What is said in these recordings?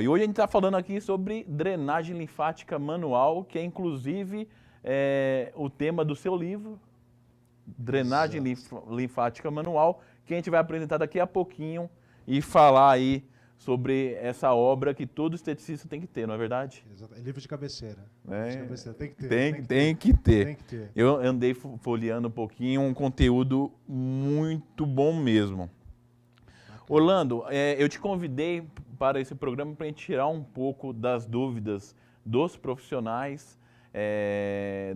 E hoje a gente está falando aqui sobre drenagem linfática manual, que é inclusive o tema do seu livro, Drenagem Exato. Linfática Manual, que a gente vai apresentar daqui a pouquinho e falar aí sobre essa obra que todo esteticista tem que ter, não é verdade? Exato. É livro de cabeceira. Livro de É, cabeceira. Tem que ter, tem tem, que tem ter. que ter. Tem que ter. Eu andei folheando um pouquinho, um conteúdo muito bom mesmo. Bacana. Orlando, eu te convidei para esse programa para a gente tirar um pouco das dúvidas dos profissionais,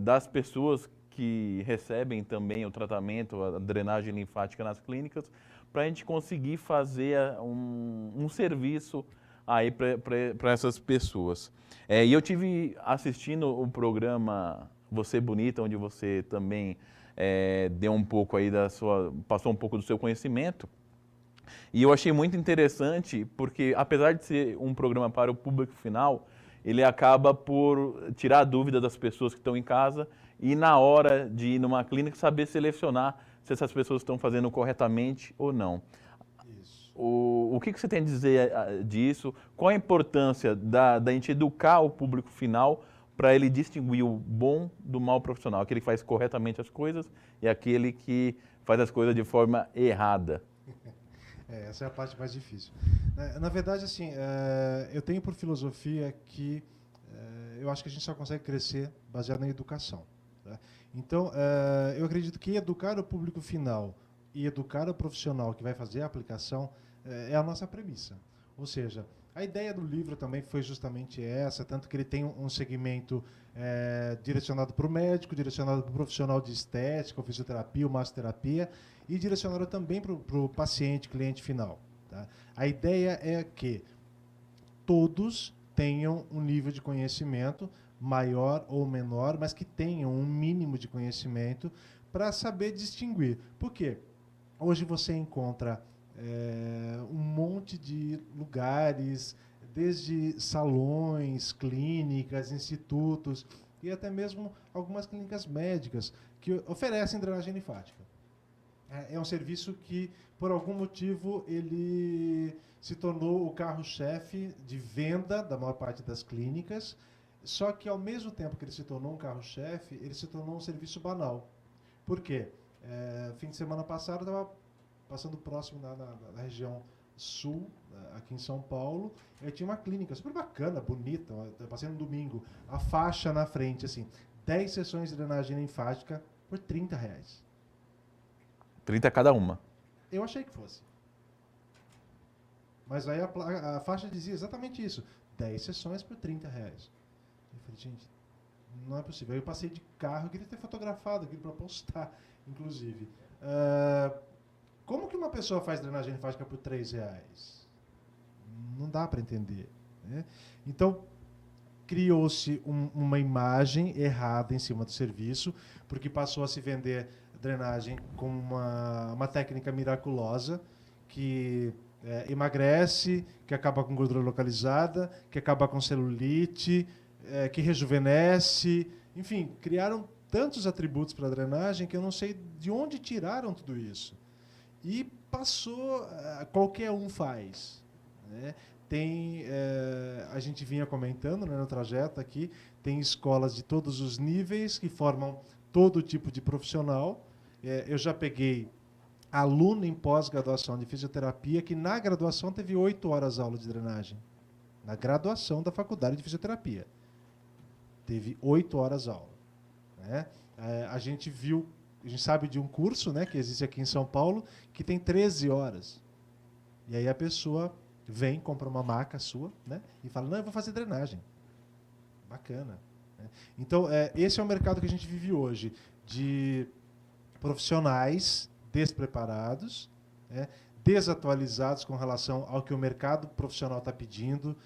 das pessoas que recebem também o tratamento, a drenagem linfática nas clínicas, para a gente conseguir fazer um serviço aí para essas pessoas. E eu tive assistindo o programa Você Bonita, onde você também deu um pouco aí passou um pouco do seu conhecimento. E eu achei muito interessante porque, apesar de ser um programa para o público final, ele acaba por tirar a dúvida das pessoas que estão em casa e, na hora de ir numa clínica, saber selecionar se essas pessoas estão fazendo corretamente ou não. Isso. O que você tem a dizer disso? Qual a importância da gente educar o público final para ele distinguir o bom do mau profissional? Aquele que faz corretamente as coisas e aquele que faz as coisas de forma errada. Essa é a parte mais difícil. Na verdade, assim, eu tenho por filosofia que eu acho que a gente só consegue crescer baseado na educação. Tá? Então, eu acredito que educar o público final e educar o profissional que vai fazer a aplicação é a nossa premissa. Ou seja, a ideia do livro também foi justamente essa, tanto que ele tem um segmento direcionado para o médico, direcionado para o profissional de estética, ou fisioterapia, ou massoterapia, e direcionado também para o paciente, cliente final. Tá? A ideia é que todos tenham um nível de conhecimento maior ou menor, mas que tenham um mínimo de conhecimento para saber distinguir. Por quê? Hoje você encontra um monte de lugares, desde salões, clínicas, institutos e até mesmo algumas clínicas médicas que oferecem drenagem linfática. É um serviço que, por algum motivo, ele se tornou o carro-chefe de venda da maior parte das clínicas, só que, ao mesmo tempo que ele se tornou um carro-chefe, ele se tornou um serviço banal. Por quê? Fim de semana passado, eu estava passando próximo na região sul, aqui em São Paulo, e tinha uma clínica super bacana, bonita, eu passei no domingo, a faixa na frente, assim, 10 sessões de drenagem linfática por R$ 30. 30 cada uma. Eu achei que fosse. Mas aí a faixa dizia exatamente isso. 10 sessões por R$ 30. Eu falei, gente, não é possível. Aí eu passei de carro, eu queria ter fotografado aquilo para postar, inclusive. Como que uma pessoa faz drenagem linfática por R$ 3? Não dá para entender. Né? Então, criou-se uma imagem errada em cima do serviço, porque passou a se vender drenagem como uma técnica miraculosa que emagrece, que acaba com gordura localizada, que acaba com celulite, que rejuvenesce. Enfim, criaram tantos atributos para a drenagem que eu não sei de onde tiraram tudo isso. E passou, qualquer um faz. Né? A gente vinha comentando, né, no trajeto aqui, tem escolas de todos os níveis que formam todo tipo de profissional. Eu já peguei aluno em pós-graduação de fisioterapia que na graduação teve 8 horas aula de drenagem. Na graduação da faculdade de fisioterapia. Teve 8 horas aula. Né? A gente sabe de um curso, né, que existe aqui em São Paulo, que tem 13 horas. E aí a pessoa vem, compra uma maca sua, né, e fala, não, eu vou fazer drenagem. Bacana. Né? Então, esse é o mercado que a gente vive hoje, de profissionais despreparados, né, desatualizados com relação ao que o mercado profissional está pedindo,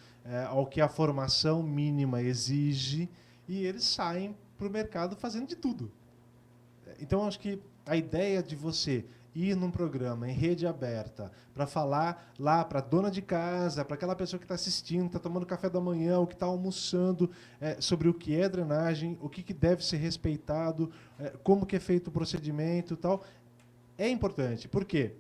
ao que a formação mínima exige, e eles saem para o mercado fazendo de tudo. Então, acho que a ideia de você ir num programa em rede aberta para falar lá para a dona de casa, para aquela pessoa que está assistindo, está tomando café da manhã, ou que está almoçando, sobre o que é drenagem, o que deve ser respeitado, como que é feito o procedimento e tal, é importante. Por quê?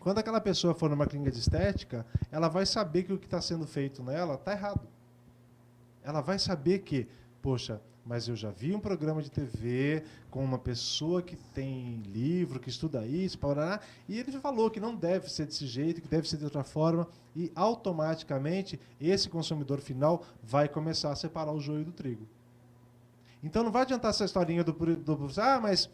Quando aquela pessoa for numa clínica de estética, ela vai saber que o que está sendo feito nela está errado. Ela vai saber que, poxa, mas eu já vi um programa de TV com uma pessoa que tem livro, que estuda isso, parará, e ele falou que não deve ser desse jeito, que deve ser de outra forma, e automaticamente esse consumidor final vai começar a separar o joio do trigo. Então não vai adiantar essa historinha mas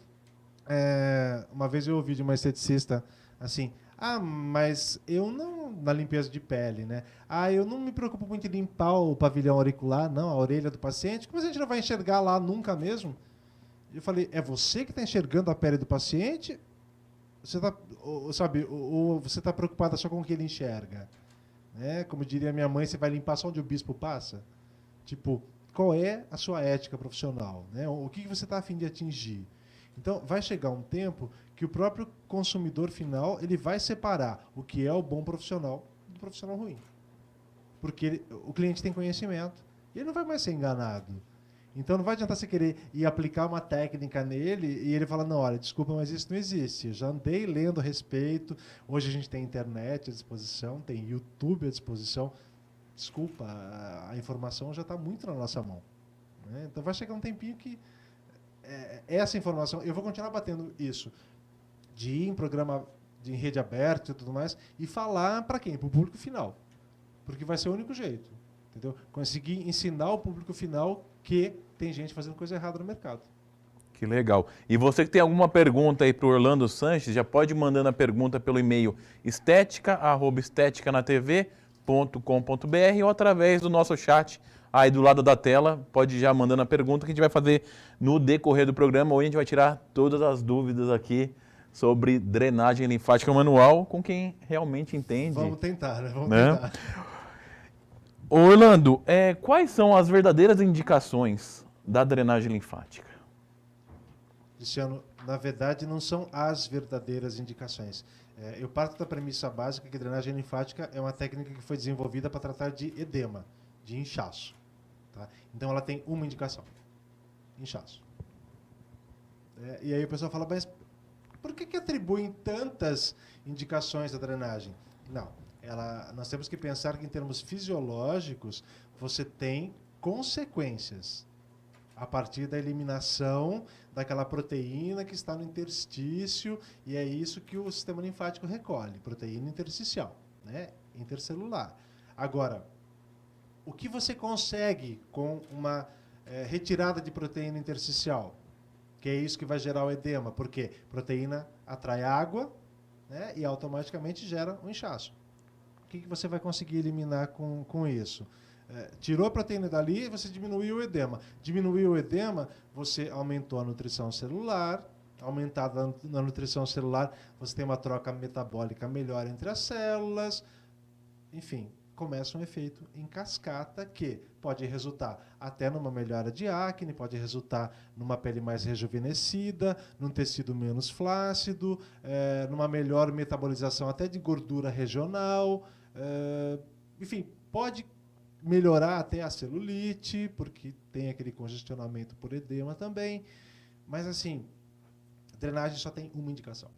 uma vez eu ouvi de uma esteticista assim, mas eu não, na limpeza de pele, né? Eu não me preocupo muito em limpar o pavilhão auricular, não, a orelha do paciente, como a gente não vai enxergar lá nunca mesmo? Eu falei, é você que está enxergando a pele do paciente? Você está, ou você está preocupada só com o que ele enxerga? Né? Como diria minha mãe, você vai limpar só onde o bispo passa? Tipo, qual é a sua ética profissional? Né? O que você está a fim de atingir? Então, vai chegar um tempo que o próprio consumidor final ele vai separar o que é o bom profissional do profissional ruim. Porque o cliente tem conhecimento e ele não vai mais ser enganado. Então, não vai adiantar você querer ir aplicar uma técnica nele e ele falar, não, olha, desculpa, mas isso não existe. Eu já andei lendo a respeito. Hoje a gente tem internet à disposição, tem YouTube à disposição. Desculpa, a informação já está muito na nossa mão. Né? Então, vai chegar um tempinho que essa informação, eu vou continuar batendo isso, de ir em programa de rede aberta e tudo mais, e falar para quem? Para o público final. Porque vai ser o único jeito. Entendeu? Conseguir ensinar o público final que tem gente fazendo coisa errada no mercado. Que legal. E você que tem alguma pergunta aí para o Orlando Sanches, já pode ir mandando a pergunta pelo e-mail estetica@esteticanaTV.com.br ou através do nosso chat aí do lado da tela, pode ir já mandando a pergunta que a gente vai fazer no decorrer do programa. Hoje a gente vai tirar todas as dúvidas aqui sobre drenagem linfática manual com quem realmente entende. Vamos tentar, né? Vamos tentar. Ô, Orlando, quais são as verdadeiras indicações da drenagem linfática? Cristiano, na verdade não são as verdadeiras indicações. Eu parto da premissa básica que drenagem linfática é uma técnica que foi desenvolvida para tratar de edema, de inchaço. Tá? Então ela tem uma indicação, inchaço. E aí o pessoal fala, mas por que atribuem tantas indicações à drenagem? Não, nós temos que pensar que em termos fisiológicos você tem consequências a partir da eliminação daquela proteína que está no interstício, e é isso que o sistema linfático recolhe, proteína intersticial, né? Intercelular. Agora, o que você consegue com uma retirada de proteína intersticial? Que é isso que vai gerar o edema, porque proteína atrai água, né, e automaticamente gera um inchaço. O que você vai conseguir eliminar com isso? Tirou a proteína dali, você diminuiu o edema. Diminuiu o edema, você aumentou a nutrição celular. Aumentada na nutrição celular, você tem uma troca metabólica melhor entre as células. Enfim, começa um efeito em cascata que pode resultar até numa melhora de acne, pode resultar numa pele mais rejuvenescida, num tecido menos flácido, numa melhor metabolização até de gordura regional. Enfim, pode melhorar até a celulite, porque tem aquele congestionamento por edema também. Mas, assim, drenagem só tem uma indicação.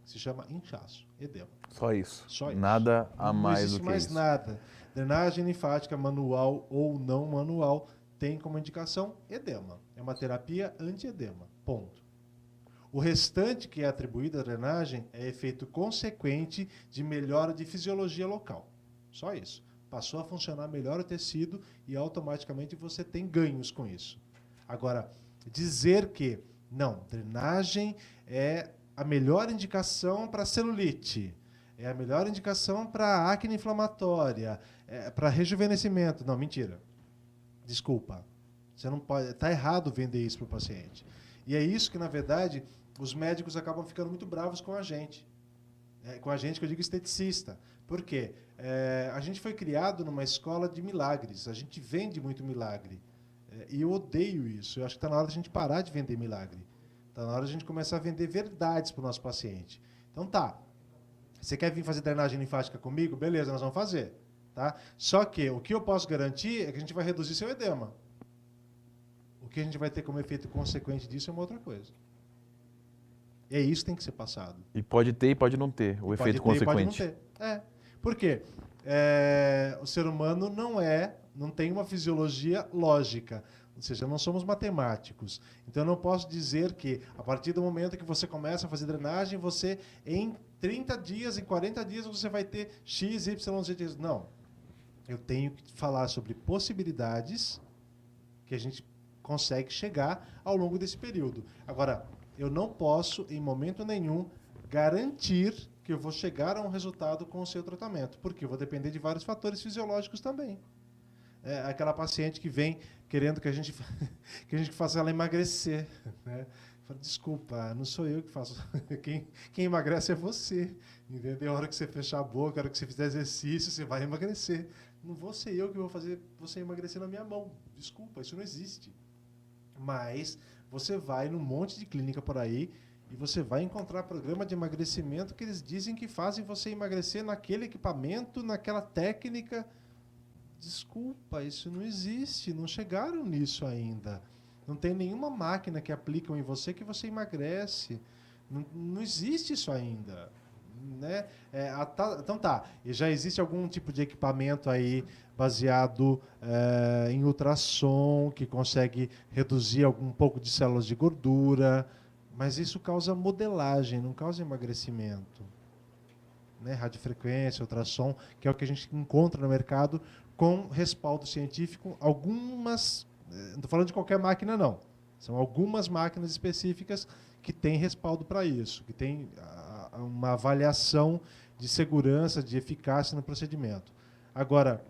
Se chama inchaço, edema. Só isso. Só isso. Nada a mais do que isso. Não existe mais nada. Drenagem linfática manual ou não manual tem como indicação edema. É uma terapia anti-edema. Ponto. O restante que é atribuído à drenagem é efeito consequente de melhora de fisiologia local. Só isso. Passou a funcionar melhor o tecido e automaticamente você tem ganhos com isso. Agora, dizer que, não, drenagem é a melhor indicação para celulite, é a melhor indicação para acne inflamatória, para rejuvenescimento. Não, mentira. Desculpa. Você não pode, está errado vender isso para o paciente. E é isso que, na verdade, os médicos acabam ficando muito bravos com a gente. Com a gente, que eu digo esteticista. Por quê? A gente foi criado numa escola de milagres. A gente vende muito milagre. E eu odeio isso. Eu acho que está na hora de a gente parar de vender milagre. Está na hora de a gente começar a vender verdades para o nosso paciente. Então tá. Você quer vir fazer drenagem linfática comigo? Beleza, nós vamos fazer. Tá? Só que o que eu posso garantir é que a gente vai reduzir seu edema. O que a gente vai ter como efeito consequente disso é uma outra coisa. É isso que tem que ser passado. E pode ter e pode não ter o efeito consequente. Pode não ter. Por quê? O ser humano não tem uma fisiologia lógica. Ou seja, não somos matemáticos. Então, eu não posso dizer que, a partir do momento que você começa a fazer drenagem, você, em 30 dias, em 40 dias, você vai ter X, Y, Z. Não. Eu tenho que falar sobre possibilidades que a gente consegue chegar ao longo desse período. Agora, eu não posso, em momento nenhum, garantir que eu vou chegar a um resultado com o seu tratamento, porque eu vou depender de vários fatores fisiológicos também. Aquela paciente que vem querendo que a gente faça ela emagrecer, né? Fala, desculpa, não sou eu que faço. Quem emagrece é você. Entendeu? A hora que você fechar a boca, a hora que você fizer exercício, você vai emagrecer. Não vou ser eu que vou fazer você emagrecer na minha mão. Desculpa, isso não existe. Mas você vai num monte de clínica por aí e você vai encontrar programa de emagrecimento que eles dizem que fazem você emagrecer naquele equipamento, naquela técnica. Desculpa, isso não existe, não chegaram nisso ainda. Não tem nenhuma máquina que aplicam em você que você emagrece. Não existe isso ainda. Né? Então tá, e já existe algum tipo de equipamento aí baseado em ultrassom que consegue reduzir um pouco de células de gordura, mas isso causa modelagem, não causa emagrecimento. Né? Radiofrequência, ultrassom, que é o que a gente encontra no mercado com respaldo científico. Algumas, não estou falando de qualquer máquina não, são algumas máquinas específicas que têm respaldo para isso, que tem uma avaliação de segurança, de eficácia no procedimento. Agora,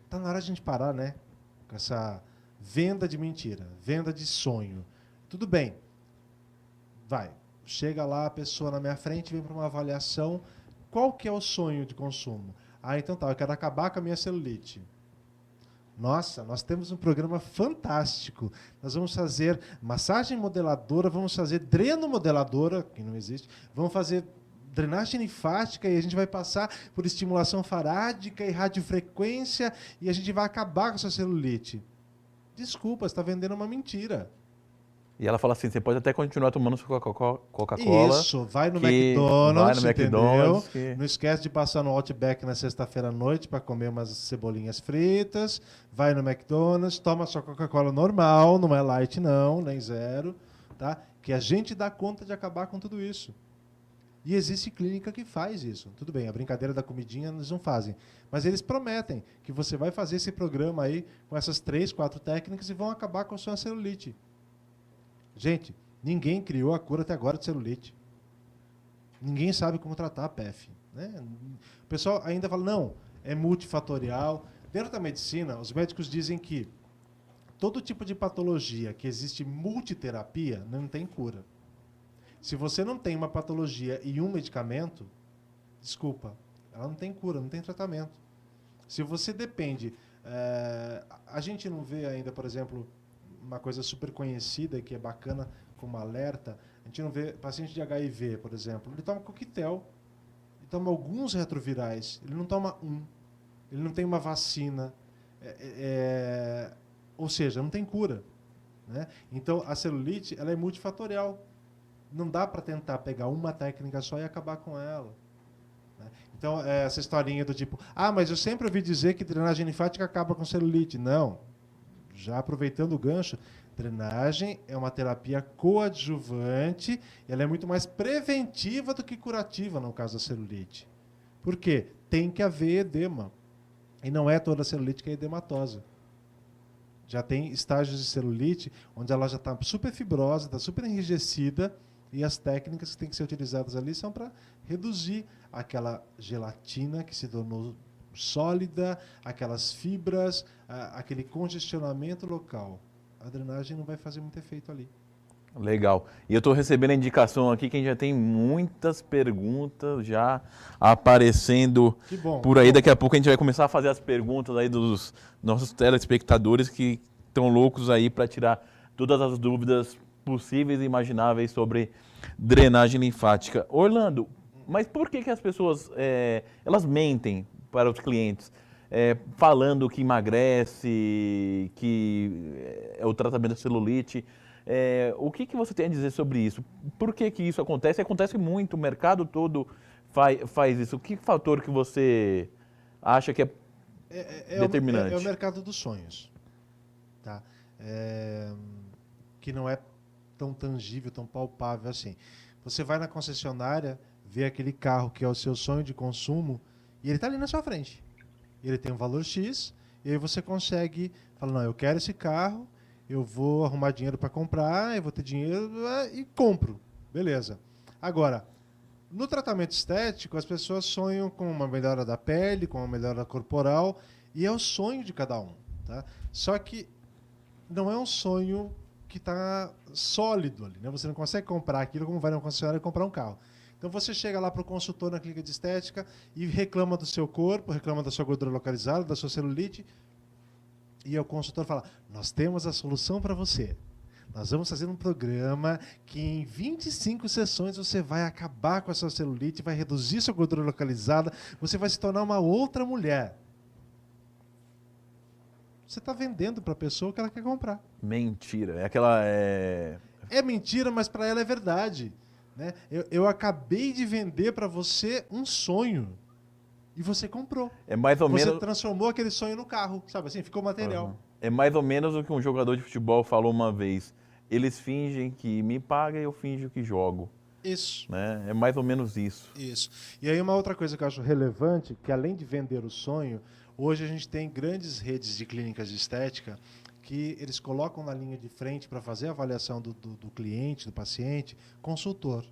está na hora de a gente parar, né? Com essa venda de mentira, venda de sonho. Tudo bem. Vai. Chega lá a pessoa na minha frente, vem para uma avaliação. Qual que é o sonho de consumo? Então tá, eu quero acabar com a minha celulite. Nossa, nós temos um programa fantástico. Nós vamos fazer massagem modeladora, vamos fazer dreno-modeladora, que não existe, vamos fazer drenagem linfática e a gente vai passar por estimulação farádica e radiofrequência e a gente vai acabar com a sua celulite. Desculpa, você está vendendo uma mentira. E ela fala assim, você pode até continuar tomando sua Coca-Cola. Isso, vai no McDonald's, McDonald's entendeu? Não esquece de passar no Outback na sexta-feira à noite para comer umas cebolinhas fritas. Vai no McDonald's, toma sua Coca-Cola normal, não é light não, nem zero. Tá? Que a gente dá conta de acabar com tudo isso. E existe clínica que faz isso. Tudo bem, a brincadeira da comidinha eles não fazem. Mas eles prometem que você vai fazer esse programa aí com essas 3, 4 técnicas e vão acabar com a sua celulite. Gente, ninguém criou a cura até agora de celulite. Ninguém sabe como tratar a PEF. Né? O pessoal ainda fala, não, é multifatorial. Dentro da medicina, os médicos dizem que todo tipo de patologia que existe multiterapia não tem cura. Se você não tem uma patologia e um medicamento, desculpa, ela não tem cura, não tem tratamento. Se você depende... a gente não vê ainda, por exemplo... uma coisa super conhecida que é bacana como alerta, a gente não vê paciente de HIV, por exemplo, ele toma coquetel, ele toma alguns retrovirais, ele não toma ele não tem uma vacina, ou seja, não tem cura. Né? Então, a celulite ela é multifatorial. Não dá para tentar pegar uma técnica só e acabar com ela. Né? Então, essa historinha do tipo, mas eu sempre ouvi dizer que drenagem linfática acaba com celulite. Não. Já aproveitando o gancho, drenagem é uma terapia coadjuvante, ela é muito mais preventiva do que curativa no caso da celulite. Por quê? Tem que haver edema. E não é toda celulite que é edematosa. Já tem estágios de celulite onde ela já está super fibrosa, está super enrijecida, e as técnicas que têm que ser utilizadas ali são para reduzir aquela gelatina que se tornou sólida, aquelas fibras, aquele congestionamento local. A drenagem não vai fazer muito efeito ali. Legal. E eu estou recebendo a indicação aqui que a gente já tem muitas perguntas já aparecendo por aí. Daqui a pouco a gente vai começar a fazer as perguntas aí dos nossos telespectadores que estão loucos aí para tirar todas as dúvidas possíveis e imagináveis sobre drenagem linfática. Orlando, mas por que as pessoas elas mentem para os clientes, falando que emagrece, que é o tratamento da celulite? O que você tem a dizer sobre isso? Por que que isso acontece? Acontece muito, o mercado todo faz isso. Que fator que você acha que é É o determinante? mercado dos sonhos, tá? É, que não é tão tangível, tão palpável assim. Você vai na concessionária, vê aquele carro que é o seu sonho de consumo e ele está ali na sua frente. Ele tem um valor X e aí você consegue falar, não, eu quero esse carro, eu vou arrumar dinheiro para comprar, eu vou ter dinheiro e compro. Beleza. Agora, no tratamento estético, as pessoas sonham com uma melhora da pele, com uma melhora corporal, e é o sonho de cada um. Tá? Só que não é um sonho que está sólido ali. Né? Você não consegue comprar aquilo como vai na concessionária e comprar um carro. Então você chega lá para o consultor na clínica de estética e reclama do seu corpo, reclama da sua gordura localizada, da sua celulite, e o consultor fala, nós temos a solução para você. Nós vamos fazer um programa que em 25 sessões você vai acabar com a sua celulite, vai reduzir sua gordura localizada, você vai se tornar uma outra mulher. Você está vendendo para a pessoa o que ela quer comprar. Mentira. É aquela. É mentira, mas para ela é verdade. Né? Eu acabei de vender para você um sonho e você comprou. É mais ou Você menos. transformou aquele sonho no carro, sabe assim? Ficou material. Uhum. É mais ou menos o que um jogador de futebol falou uma vez. Eles fingem que me pagam e eu finjo que jogo. Isso. Né? É mais ou menos isso. Isso. E aí uma outra coisa que eu acho relevante, que além de vender o sonho, hoje a gente tem grandes redes de clínicas de estética que eles colocam na linha de frente para fazer a avaliação do cliente, do paciente, consultor.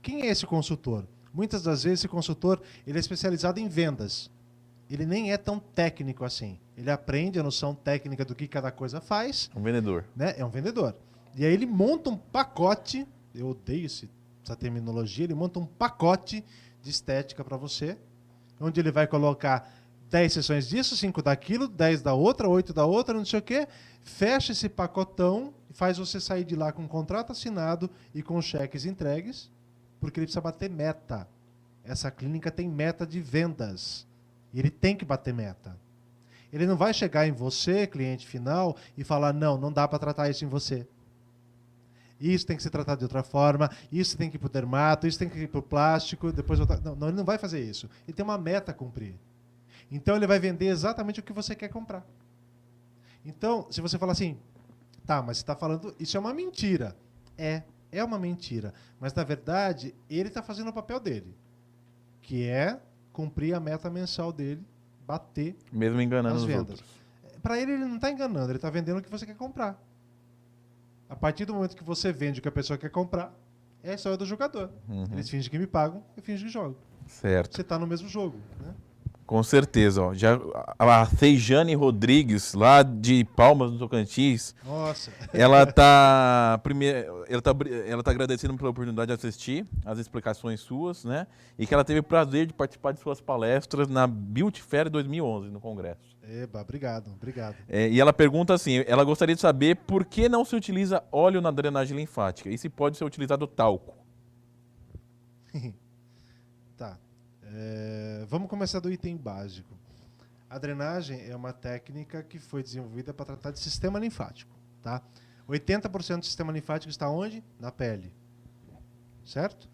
Quem é esse consultor? Muitas das vezes esse consultor ele é especializado em vendas. Ele nem é tão técnico assim. Ele aprende a noção técnica do que cada coisa faz. Um vendedor. Né? É um vendedor. E aí ele monta um pacote, eu odeio essa terminologia, ele monta um pacote de estética para você, onde ele vai colocar 10 sessões disso, 5 daquilo, 10 da outra, 8 da outra, não sei o quê, fecha esse pacotão e faz você sair de lá com um contrato assinado e com cheques entregues, porque ele precisa bater meta. Essa clínica tem meta de vendas. E ele tem que bater meta. Ele não vai chegar em você, cliente final, e falar, não dá para tratar isso em você. Isso tem que ser tratado de outra forma, isso tem que ir para o dermato, isso tem que ir para o plástico, depois não, ele não vai fazer isso. Ele tem uma meta a cumprir. Então ele vai vender exatamente o que você quer comprar. Então, se você falar assim, tá, mas você está falando, isso é uma mentira. É uma mentira. Mas, na verdade, ele está fazendo o papel dele, que é cumprir a meta mensal dele, bater mesmo enganando as os vendas. outros. Para ele não está enganando, ele está vendendo o que você quer comprar. A partir do momento que você vende o que a pessoa quer comprar, é a história do jogador. Uhum. Eles fingem que me pagam, eu finjo que jogo. Certo. Você está no mesmo jogo. Né? Com certeza. Ó. Já, a Sejane Rodrigues, lá de Palmas, no Tocantins, Nossa. ela tá agradecendo pela oportunidade de assistir as explicações suas, né? E que ela teve o prazer de participar de suas palestras na Beauty Fair 2011, no Congresso. Eba, obrigado. E ela pergunta assim, ela gostaria de saber por que não se utiliza óleo na drenagem linfática e se pode ser utilizado talco. Tá. Vamos começar do item básico. A drenagem é uma técnica que foi desenvolvida para tratar de sistema linfático. Tá? 80% do sistema linfático está onde? Na pele. Certo?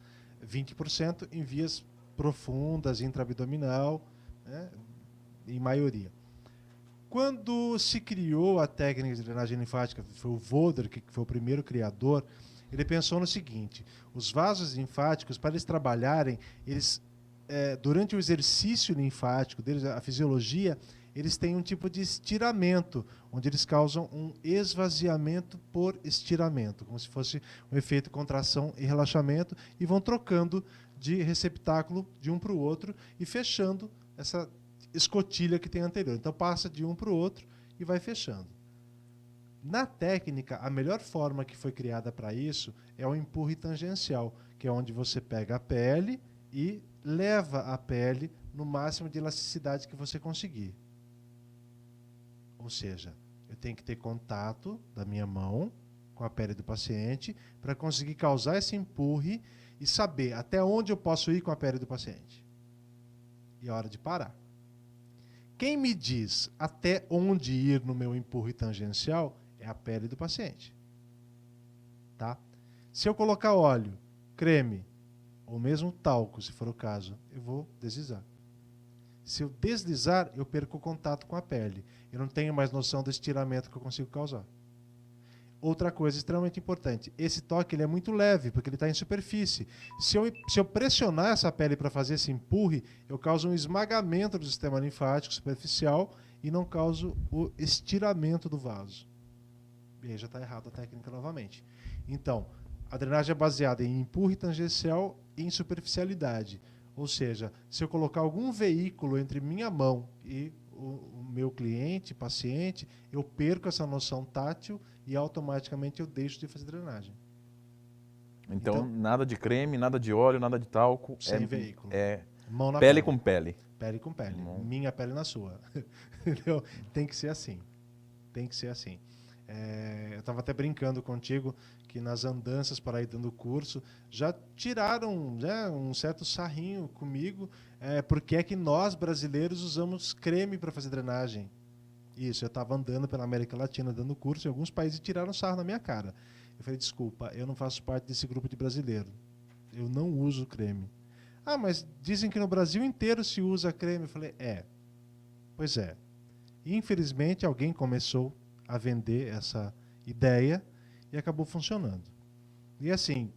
20% em vias profundas, intraabdominal, né? Em maioria. Quando se criou a técnica de drenagem linfática, foi o Voder, que foi o primeiro criador, ele pensou no seguinte, os vasos linfáticos, para eles trabalharem, durante o exercício linfático deles, a fisiologia, eles têm um tipo de estiramento, onde eles causam um esvaziamento por estiramento, como se fosse um efeito contração e relaxamento, e vão trocando de receptáculo de um para o outro e fechando essa escotilha que tem anterior. Então passa de um para o outro e vai fechando. Na técnica, a melhor forma que foi criada para isso é o empurre tangencial, que é onde você pega a pele e leva a pele no máximo de elasticidade que você conseguir. Ou seja, eu tenho que ter contato da minha mão com a pele do paciente para conseguir causar esse empurre e saber até onde eu posso ir com a pele do paciente. E é hora de parar. Quem me diz até onde ir no meu empurre tangencial é a pele do paciente. tá? Se eu colocar óleo, creme, ou mesmo talco, se for o caso, eu vou deslizar. Se eu deslizar, eu perco o contato com a pele. Eu não tenho mais noção do estiramento que eu consigo causar. Outra coisa extremamente importante, esse toque ele é muito leve, porque ele está em superfície. Se eu pressionar essa pele para fazer esse empurre, eu causo um esmagamento do sistema linfático superficial e não causo o estiramento do vaso. E aí já está errado a técnica novamente. Então, a drenagem é baseada em empurre tangencial e em superficialidade. Ou seja, se eu colocar algum veículo entre minha mão e o meu cliente, paciente, eu perco essa noção tátil e automaticamente eu deixo de fazer drenagem. Então nada de creme, nada de óleo, nada de talco. Sem veículo. Mão na pele com pele. Pele com pele. Minha pele na sua. Entendeu? Tem que ser assim. Tem que ser assim. Eu estava até brincando contigo que nas andanças para ir dando curso já tiraram um certo sarrinho comigo, porque é que nós brasileiros usamos creme para fazer drenagem. Isso, eu estava andando pela América Latina dando curso em alguns países e tiraram sarro na minha cara. Eu falei, desculpa, eu não faço parte desse grupo de brasileiro. Eu não uso creme. Ah, mas dizem que no Brasil inteiro se usa creme. Eu falei, pois é. Infelizmente alguém começou a vender essa ideia e acabou funcionando. E assim,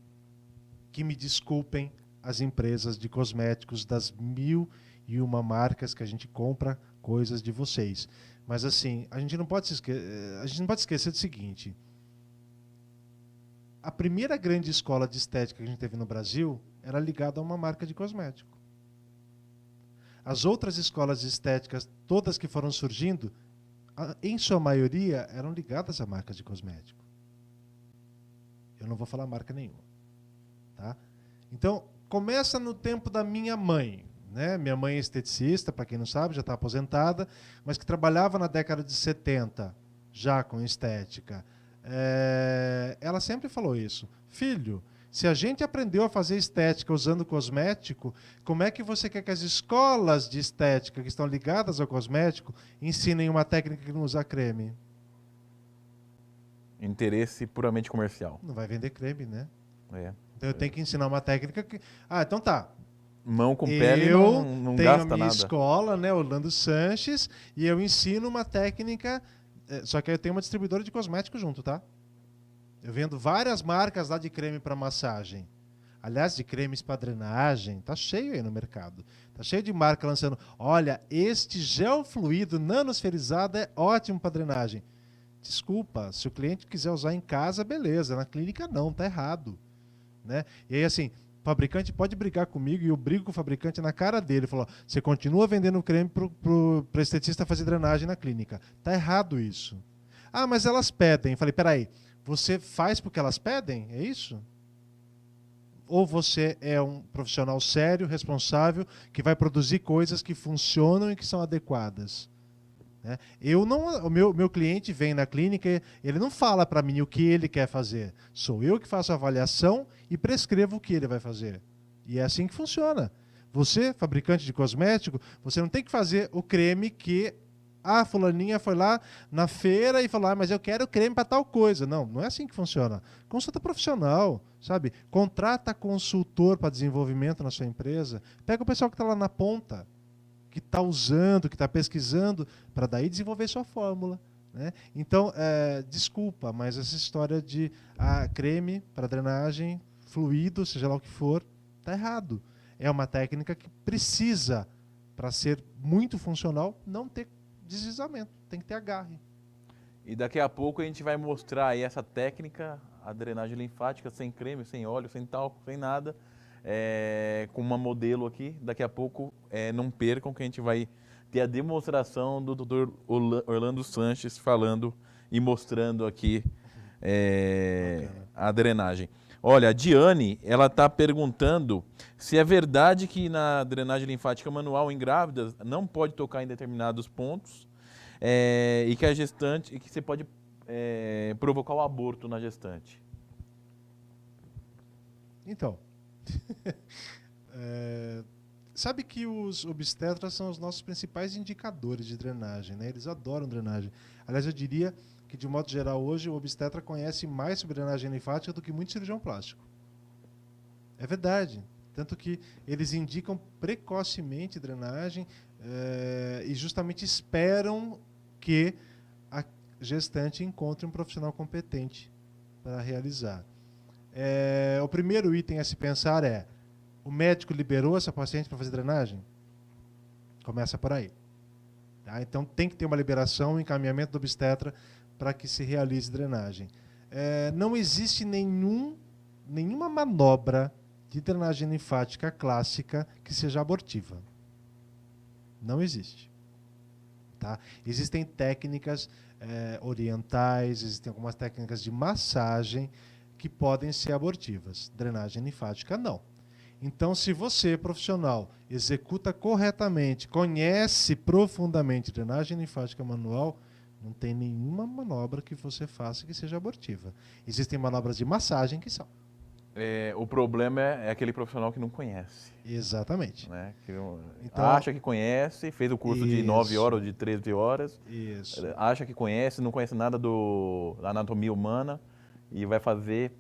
que me desculpem as empresas de cosméticos das 1001 marcas que a gente compra coisas de vocês. Mas assim, a gente não pode esquecer do seguinte. A primeira grande escola de estética que a gente teve no Brasil era ligada a uma marca de cosmético. As outras escolas de estéticas, todas que foram surgindo, em sua maioria, eram ligadas a marcas de cosmético. Eu não vou falar marca nenhuma. Tá? Então, começa no tempo da minha mãe. Né? Minha mãe é esteticista, para quem não sabe, já está aposentada, mas que trabalhava na década de 70, já com estética. Ela sempre falou isso. Filho, se a gente aprendeu a fazer estética usando cosmético, como é que você quer que as escolas de estética que estão ligadas ao cosmético ensinem uma técnica que não usa creme? Interesse puramente comercial. Não vai vender creme, né? Então eu tenho que ensinar uma técnica que... então tá. Mão com pele não gasta nada. Eu tenho a minha escola, né, Orlando Sanches, e eu ensino uma técnica... Só que eu tenho uma distribuidora de cosméticos junto, tá? Eu vendo várias marcas lá de creme para massagem. Aliás, de cremes para drenagem. Tá cheio aí no mercado. Tá cheio de marca lançando. Olha, este gel fluido nanosferizado é ótimo para drenagem. Desculpa, se o cliente quiser usar em casa, beleza. Na clínica não, tá errado. Né? E aí assim, o fabricante pode brigar comigo e eu brigo com o fabricante na cara dele. Falou, você continua vendendo creme para esteticista fazer drenagem na clínica. Tá errado isso. Ah, mas elas pedem. Falei, peraí. Você faz porque elas pedem? É isso? Ou você é um profissional sério, responsável, que vai produzir coisas que funcionam e que são adequadas? Né? O meu cliente vem na clínica, ele não fala para mim o que ele quer fazer. Sou eu que faço a avaliação e prescrevo o que ele vai fazer. E é assim que funciona. Você, fabricante de cosmético, você não tem que fazer o creme que... a fulaninha foi lá na feira e falou, mas eu quero creme para tal coisa. Não, não é assim que funciona. Consulta profissional, sabe? Contrata consultor para desenvolvimento na sua empresa. Pega o pessoal que está lá na ponta, que está usando, que está pesquisando, para daí desenvolver sua fórmula. Né? Então, desculpa, mas essa história de creme para drenagem, fluido, seja lá o que for, está errado. É uma técnica que precisa, para ser muito funcional, não ter deslizamento, tem que ter agarre. E daqui a pouco a gente vai mostrar aí essa técnica, a drenagem linfática, sem creme, sem óleo, sem talco, sem nada, com uma modelo aqui. Daqui a pouco, não percam que a gente vai ter a demonstração do Dr. Orlando Sanches falando e mostrando aqui a drenagem. Olha, a Diane, ela está perguntando se é verdade que na drenagem linfática manual em grávidas não pode tocar em determinados pontos e que a gestante, e que você pode provocar o aborto na gestante. Então, Sabe que os obstetras são os nossos principais indicadores de drenagem, né? Eles adoram drenagem. Aliás, eu diria que, de modo geral, hoje o obstetra conhece mais sobre drenagem linfática do que muito cirurgião plástico. É verdade. Tanto que eles indicam precocemente drenagem e justamente esperam que a gestante encontre um profissional competente para realizar. O primeiro item a se pensar é: o médico liberou essa paciente para fazer drenagem? Começa por aí. Tá? Então tem que ter uma liberação, um encaminhamento do obstetra para que se realize drenagem. Não existe nenhuma manobra de drenagem linfática clássica que seja abortiva. Não existe. Tá? Existem técnicas orientais, existem algumas técnicas de massagem que podem ser abortivas. Drenagem linfática, não. Então, se você, profissional, executa corretamente, conhece profundamente drenagem linfática manual, não tem nenhuma manobra que você faça que seja abortiva. Existem manobras de massagem que são. O problema é aquele profissional que não conhece. Exatamente. Né? Que Então, acha que conhece, fez o curso de 9 horas ou de 13 horas, isso. acha que conhece, não conhece nada da anatomia humana e vai fazer...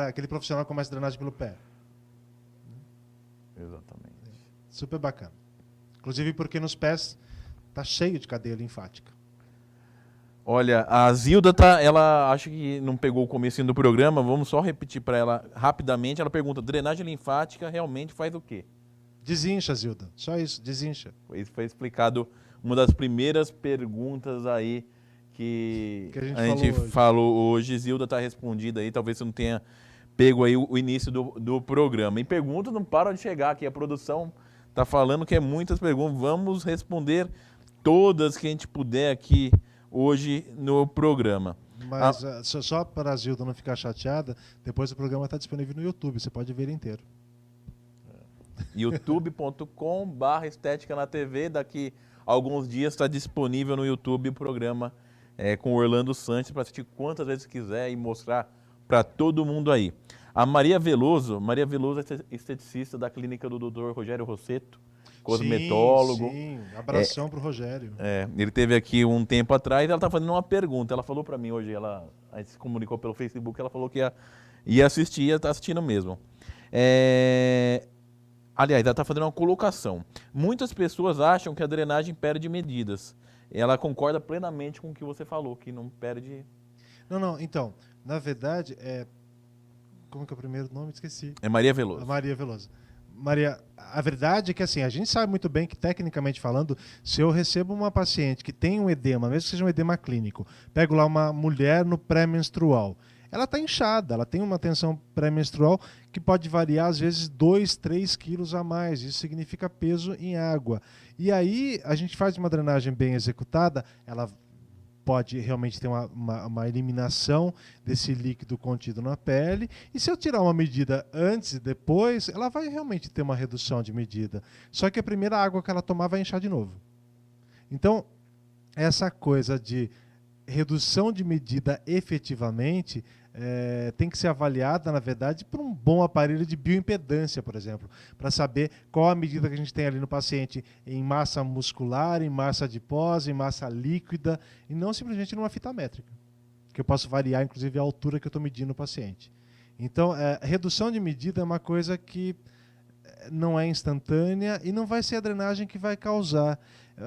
Aquele profissional que começa a drenagem pelo pé. Exatamente. Super bacana. Inclusive porque nos pés está cheio de cadeia linfática. Olha, a Zilda ela acha que não pegou o comecinho do programa, vamos só repetir para ela rapidamente. Ela pergunta: drenagem linfática realmente faz o quê? Desincha, Zilda. Só isso, desincha. Isso foi explicado, uma das primeiras perguntas aí que a gente falou hoje. Zilda está respondida aí, talvez você não tenha pego aí o início do programa. E perguntas não param de chegar aqui, a produção está falando que é muitas perguntas. Vamos responder todas que a gente puder aqui hoje no programa. Mas só para a Zilda não ficar chateada, depois o programa está disponível no YouTube, você pode ver ele inteiro. youtube.com/estética na TV. Daqui a alguns dias está disponível no YouTube o programa com o Orlando Santos para assistir quantas vezes quiser e mostrar para todo mundo aí. A Maria Veloso é esteticista da clínica do Dr. Rogério Rosseto, cosmetólogo. Sim, abração para o Rogério. Ele esteve aqui um tempo atrás, ela está fazendo uma pergunta. Ela falou para mim hoje, a gente se comunicou pelo Facebook, ela falou que ia assistir, ia estar assistindo mesmo. Aliás, ela está fazendo uma colocação. Muitas pessoas acham que a drenagem perde medidas. Ela concorda plenamente com o que você falou, que não perde... Não, então, na verdade, como que é o primeiro nome? Esqueci. É Maria Veloso. A Maria Veloso. Maria, a verdade é que assim, a gente sabe muito bem que, tecnicamente falando, se eu recebo uma paciente que tem um edema, mesmo que seja um edema clínico, pego lá uma mulher no pré-menstrual, ela está inchada, ela tem uma tensão pré-menstrual que pode variar, às vezes, 2, 3 quilos a mais. Isso significa peso em água. E aí, a gente faz uma drenagem bem executada, ela pode realmente ter uma eliminação desse líquido contido na pele. E se eu tirar uma medida antes e depois, ela vai realmente ter uma redução de medida. Só que a primeira água que ela tomar vai inchar de novo. Então, essa coisa de redução de medida efetivamente tem que ser avaliada, na verdade, por um bom aparelho de bioimpedância, por exemplo, para saber qual a medida que a gente tem ali no paciente em massa muscular, em massa adiposa, em massa líquida, e não simplesmente numa fita métrica, que eu posso variar, inclusive, a altura que eu estou medindo no paciente. Então, redução de medida é uma coisa que não é instantânea e não vai ser a drenagem que vai causar.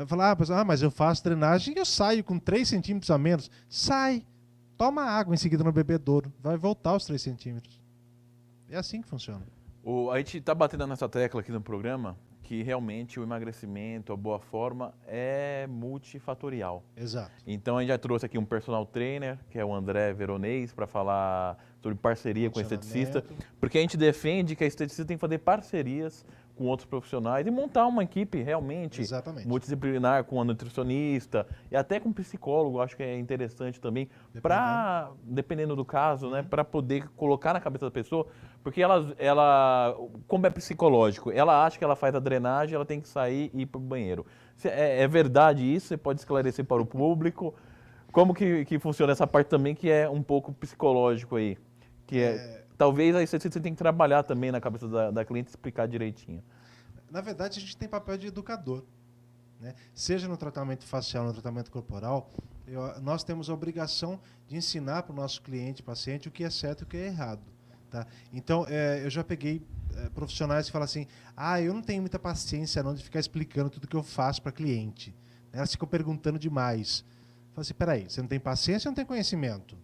Falar, mas eu faço drenagem e eu saio com 3 centímetros a menos. Sai! Toma água em seguida no bebedouro. Vai voltar os 3 centímetros. É assim que funciona. A gente está batendo nessa tecla aqui no programa que realmente o emagrecimento, a boa forma é multifatorial. Exato. Então a gente já trouxe aqui um personal trainer, que é o André Veronese, para falar sobre parceria com o esteticista, porque a gente defende que a esteticista tem que fazer parcerias com outros profissionais e montar uma equipe realmente multidisciplinar com a nutricionista e até com psicólogo. Acho que é interessante também, dependendo do caso, né, para poder colocar na cabeça da pessoa, porque ela, como é psicológico, ela acha que ela faz a drenagem, ela tem que sair e ir para o banheiro. É verdade isso? Você pode esclarecer para o público? Como que funciona essa parte também, que é um pouco psicológico aí? Que talvez aí você tem que trabalhar também na cabeça da cliente e explicar direitinho. Na verdade, a gente tem papel de educador, né? Seja no tratamento facial, no tratamento corporal, nós temos a obrigação de ensinar para o nosso cliente, paciente, o que é certo e o que é errado. Tá? Então, eu já peguei profissionais que falam assim, eu não tenho muita paciência não de ficar explicando tudo que eu faço para cliente. Elas ficam perguntando demais. Eu falo assim, peraí, você não tem paciência ou não tem conhecimento?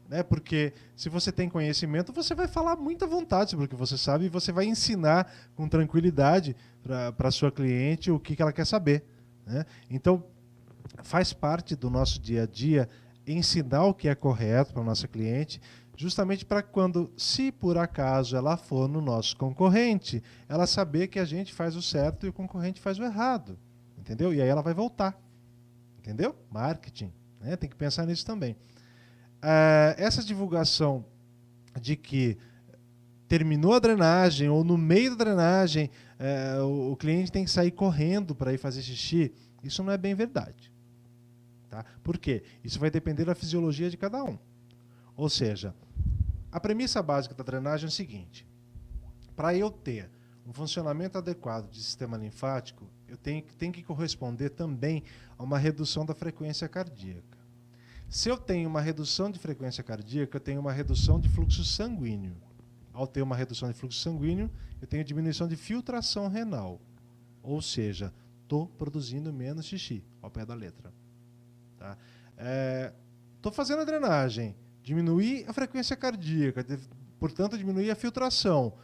Né? Porque se você tem conhecimento, você vai falar muita vontade sobre o que você sabe e você vai ensinar com tranquilidade para a sua cliente o que ela quer saber. Né? Então, faz parte do nosso dia a dia ensinar o que é correto para a nossa cliente, justamente para quando, se por acaso ela for no nosso concorrente, ela saber que a gente faz o certo e o concorrente faz o errado. Entendeu? E aí ela vai voltar. Entendeu? Marketing. Né? Tem que pensar nisso também. Essa divulgação de que terminou a drenagem ou no meio da drenagem o cliente tem que sair correndo para ir fazer xixi, isso não é bem verdade. Tá? Por quê? Isso vai depender da fisiologia de cada um. Ou seja, a premissa básica da drenagem é o seguinte: para eu ter um funcionamento adequado de sistema linfático, eu tenho que corresponder também a uma redução da frequência cardíaca. Se eu tenho uma redução de frequência cardíaca, eu tenho uma redução de fluxo sanguíneo. Ao ter uma redução de fluxo sanguíneo, eu tenho diminuição de filtração renal. Ou seja, estou produzindo menos xixi, ao pé da letra. Tá? Estou fazendo a drenagem, diminuir a frequência cardíaca, portanto, diminuir a filtração.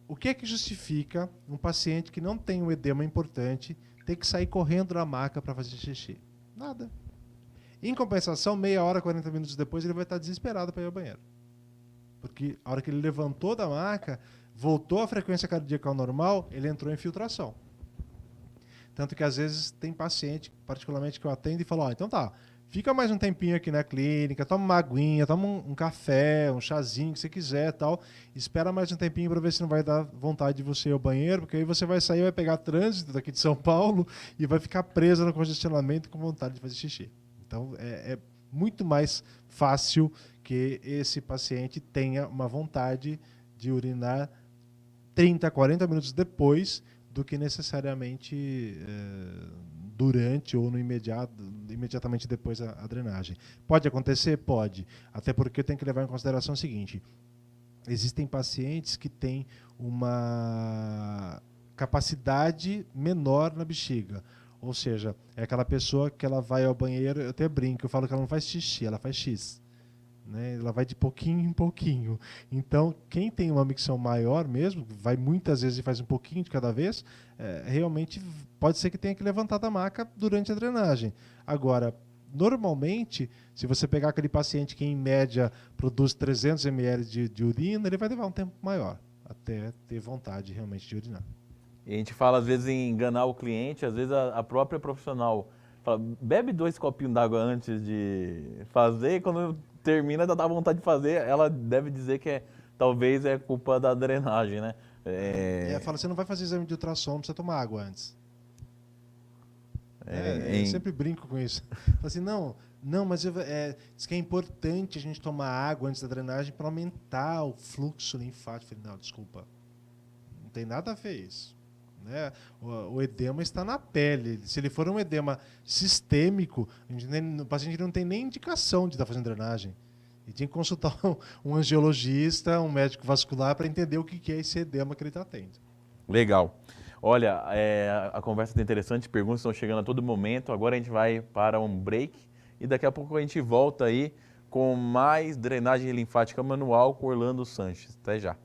O que é que justifica um paciente que não tem um edema importante ter que sair correndo da maca para fazer xixi? Nada. Em compensação, meia hora, 40 minutos depois, ele vai estar desesperado para ir ao banheiro. Porque a hora que ele levantou da maca, voltou a frequência cardíaca ao normal, ele entrou em filtração. Tanto que às vezes tem paciente, particularmente que eu atendo, e fala, então tá, fica mais um tempinho aqui na clínica, toma uma aguinha, toma um café, um chazinho, que você quiser, tal. Espera mais um tempinho para ver se não vai dar vontade de você ir ao banheiro, porque aí você vai sair, vai pegar trânsito daqui de São Paulo e vai ficar preso no congestionamento com vontade de fazer xixi. Então, é muito mais fácil que esse paciente tenha uma vontade de urinar 30, 40 minutos depois do que necessariamente durante ou no imediatamente depois da drenagem. Pode acontecer? Pode. Até porque tem que levar em consideração o seguinte: existem pacientes que têm uma capacidade menor na bexiga. Ou seja, é aquela pessoa que ela vai ao banheiro, eu até brinco, eu falo que ela não faz xixi, ela faz X. Né? Ela vai de pouquinho em pouquinho. Então, quem tem uma micção maior mesmo, vai muitas vezes e faz um pouquinho de cada vez, realmente pode ser que tenha que levantar da maca durante a drenagem. Agora, normalmente, se você pegar aquele paciente que em média produz 300 ml de urina, ele vai levar um tempo maior até ter vontade realmente de urinar. E a gente fala, às vezes, em enganar o cliente, às vezes a própria profissional fala, bebe 2 copinhos d'água antes de fazer, e quando termina, dá vontade de fazer, ela deve dizer que talvez é culpa da drenagem, né? Fala, você não vai fazer exame de ultrassom, precisa tomar água antes. Eu sempre brinco com isso. Falo assim, não, mas diz que é importante a gente tomar água antes da drenagem para aumentar o fluxo linfático. Eu falei, não, desculpa, não tem nada a ver isso. Né? O edema está na pele. Se ele for um edema sistêmico, o paciente não tem nem indicação de estar fazendo drenagem. Ele tinha que consultar um angiologista, um médico vascular, para entender o que é esse edema que ele está tendo. Legal. Olha, a conversa está interessante, perguntas estão chegando a todo momento. Agora a gente vai para um break e daqui a pouco a gente volta aí com mais drenagem linfática manual com Orlando Sanches. Até já.